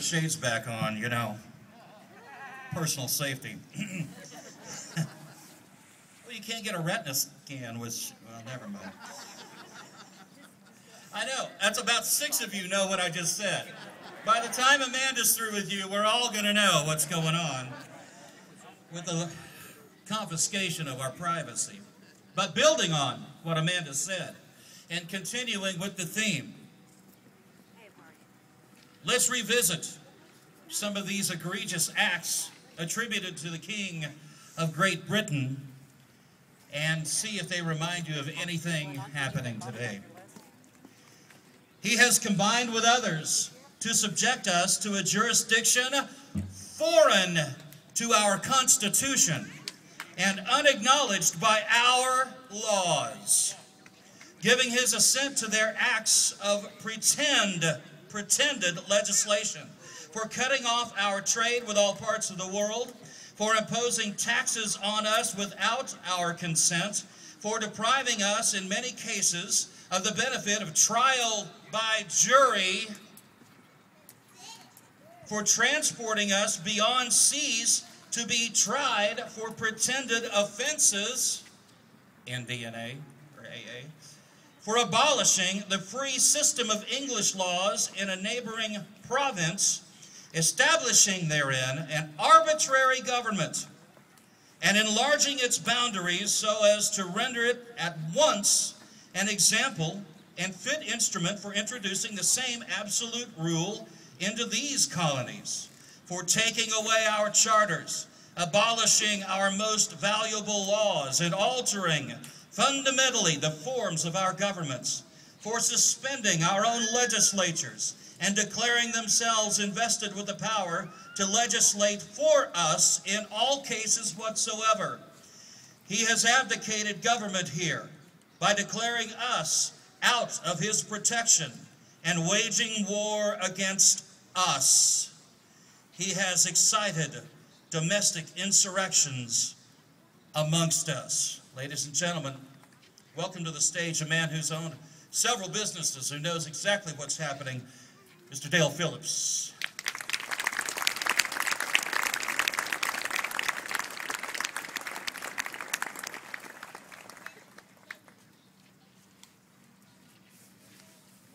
shades back on, you know, personal safety. Well, you can't get a retina scan, which, well, never mind. I know, that's about 6 of you know what I just said. By the time Amanda's through with you, we're all going to know what's going on with the confiscation of our privacy. But building on what Amanda said and continuing with the theme, let's revisit some of these egregious acts attributed to the King of Great Britain and see if they remind you of anything happening today. He has combined with others to subject us to a jurisdiction foreign to our Constitution and unacknowledged by our laws, giving his assent to their acts of pretended legislation, for cutting off our trade with all parts of the world, for imposing taxes on us without our consent, for depriving us in many cases of the benefit of trial by jury, for transporting us beyond seas to be tried for pretended offenses in DNA or AA, for abolishing the free system of English laws in a neighboring province, establishing therein an arbitrary government, and enlarging its boundaries so as to render it at once an example and fit instrument for introducing the same absolute rule into these colonies, for taking away our charters, abolishing our most valuable laws, and altering fundamentally the forms of our governments, for suspending our own legislatures and declaring themselves invested with the power to legislate for us in all cases whatsoever. He has abdicated government here by declaring us out of his protection and waging war against us. He has excited domestic insurrections amongst us. Ladies and gentlemen, welcome to the stage a man who's owned several businesses, who knows exactly what's happening, Mr. Dale Phillips.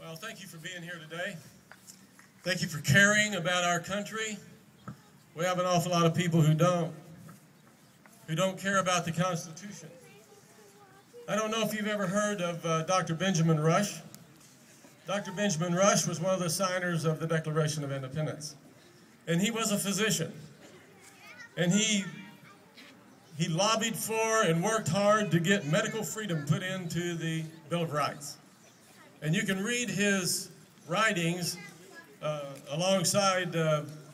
Well, thank you for being here today. Thank you for caring about our country. We have an awful lot of people who don't care about the Constitution. I don't know if you've ever heard of Dr. Benjamin Rush. Dr. Benjamin Rush was one of the signers of the Declaration of Independence. And he was a physician. And he lobbied for and worked hard to get medical freedom put into the Bill of Rights. And you can read his writings alongside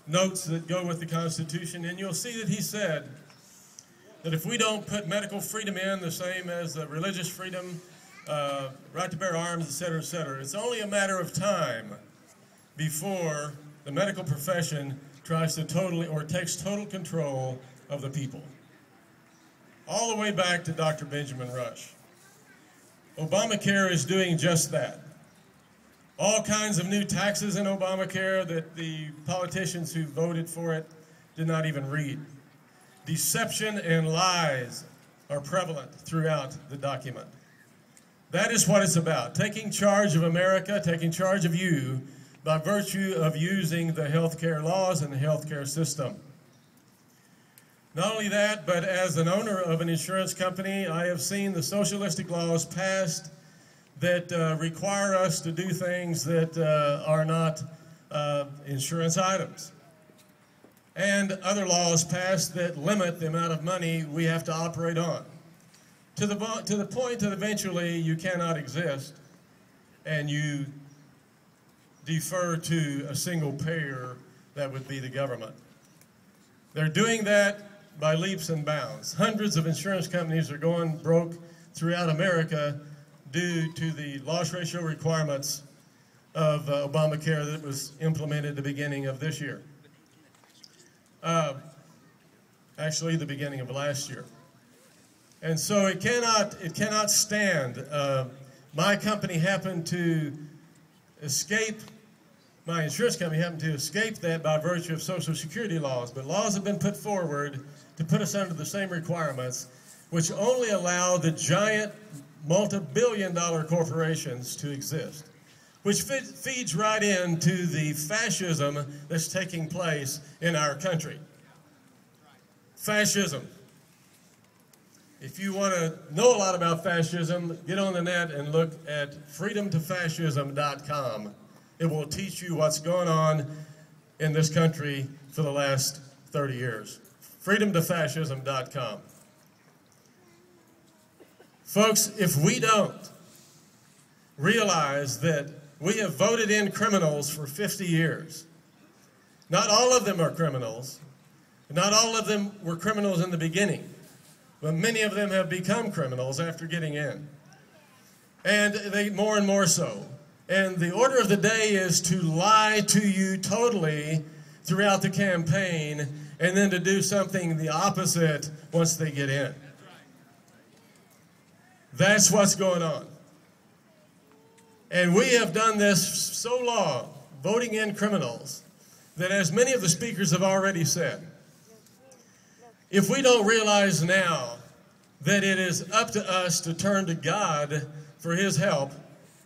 notes that go with the Constitution, and you'll see that he said that if we don't put medical freedom in the same as religious freedom, right to bear arms, etc., it's only a matter of time before the medical profession tries to takes total control of the people. All the way back to Dr. Benjamin Rush. Obamacare is doing just that. All kinds of new taxes in Obamacare that the politicians who voted for it did not even read. Deception and lies are prevalent throughout the document. That is what it's about, taking charge of America, taking charge of you by virtue of using the healthcare laws and the healthcare system. Not only that, but as an owner of an insurance company, I have seen the socialistic laws passed that require us to do things that are not insurance items. And other laws passed that limit the amount of money we have to operate on. To the point that eventually you cannot exist and you defer to a single payer, that would be the government. They're doing that by leaps and bounds. Hundreds of insurance companies are going broke throughout America due to the loss ratio requirements of Obamacare that was implemented at the beginning of this year. Actually, the beginning of last year. And so it cannot stand. My company happened to escape my insurance company happened to escape that by virtue of Social Security laws, but laws have been put forward to put us under the same requirements, which only allow the giant multi-billion-dollar corporations to exist, which feeds right into the fascism that's taking place in our country. Fascism. If you want to know a lot about fascism, get on the net and look at freedomtofascism.com. It will teach you what's going on in this country for the last 30 years. freedomtofascism.com. Folks, if we don't realize that we have voted in criminals for 50 years, not all of them are criminals, not all of them were criminals in the beginning, but many of them have become criminals after getting in, and they more and more so. And the order of the day is to lie to you totally throughout the campaign and then to do something the opposite once they get in. That's what's going on. And we have done this so long, voting in criminals, that as many of the speakers have already said, if we don't realize now that it is up to us to turn to God for his help,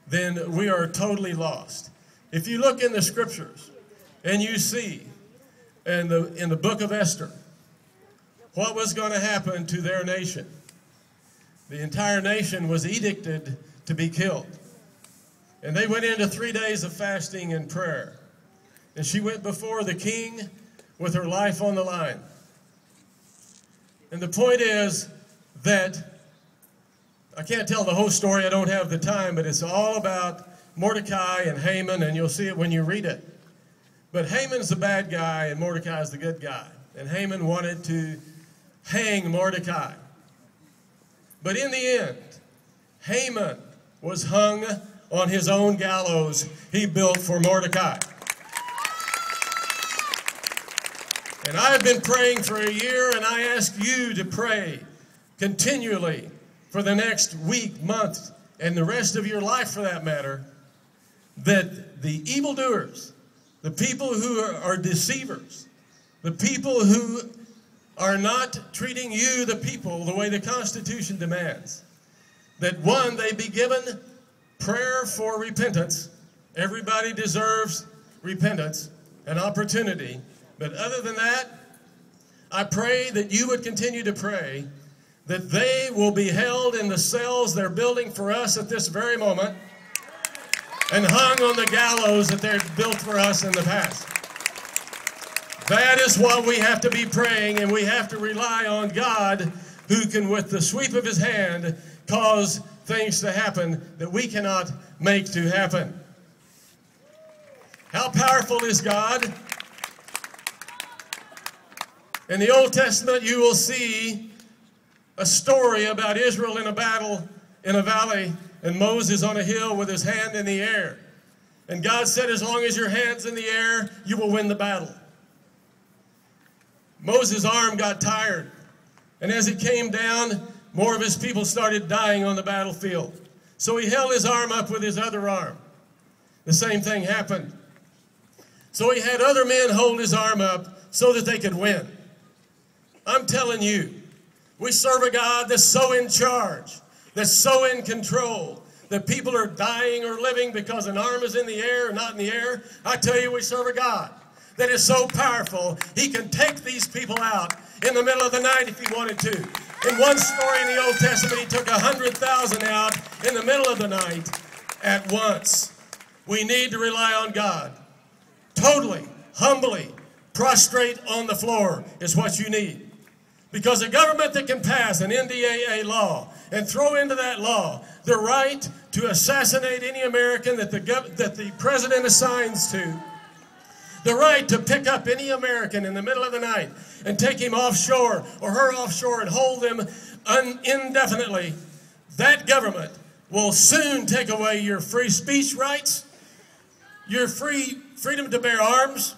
then we are totally lost. If you look in the scriptures and you see in the book of Esther what was going to happen to their nation, the entire nation was edicted to be killed. And they went into 3 days of fasting and prayer. And she went before the king with her life on the line. And the point is that I can't tell the whole story, I don't have the time, but it's all about Mordecai and Haman, and you'll see it when you read it. But Haman's the bad guy and Mordecai's the good guy. And Haman wanted to hang Mordecai. But in the end, Haman was hung on his own gallows he built for Mordecai. And I have been praying for a year, and I ask you to pray continually for the next week, month, and the rest of your life for that matter, that the evildoers, the people who are deceivers, the people who are not treating you, the people, the way the Constitution demands, that one, they be given prayer for repentance. Everybody deserves repentance, an opportunity. But other than that, I pray that you would continue to pray that they will be held in the cells they're building for us at this very moment and hung on the gallows that they've built for us in the past. That is what we have to be praying, and we have to rely on God, who can, with the sweep of his hand, cause things to happen that we cannot make to happen. How powerful is God? In the Old Testament, you will see a story about Israel in a battle in a valley and Moses on a hill with his hand in the air. And God said, as long as your hand's in the air, you will win the battle. Moses' arm got tired. And as it came down, more of his people started dying on the battlefield. So he held his arm up with his other arm. The same thing happened. So he had other men hold his arm up so that they could win. I'm telling you, we serve a God that's so in charge, that's so in control, that people are dying or living because an arm is in the air or not in the air. I tell you, we serve a God that is so powerful, he can take these people out in the middle of the night if he wanted to. In one story in the Old Testament, he took 100,000 out in the middle of the night at once. We need to rely on God. Totally, humbly, prostrate on the floor is what you need. Because a government that can pass an NDAA law and throw into that law the right to assassinate any American that the president assigns to, the right to pick up any American in the middle of the night and take him offshore or her offshore and hold them indefinitely, that government will soon take away your free speech rights, your freedom to bear arms,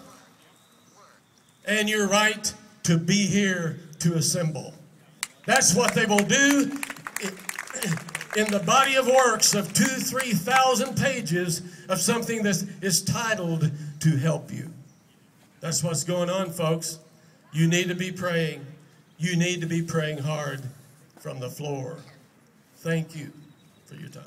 and your right to be here to assemble. That's what they will do in the body of works of 2,000-3,000 pages of something that is titled to help you. That's what's going on, folks. You need to be praying. You need to be praying hard from the floor. Thank you for your time.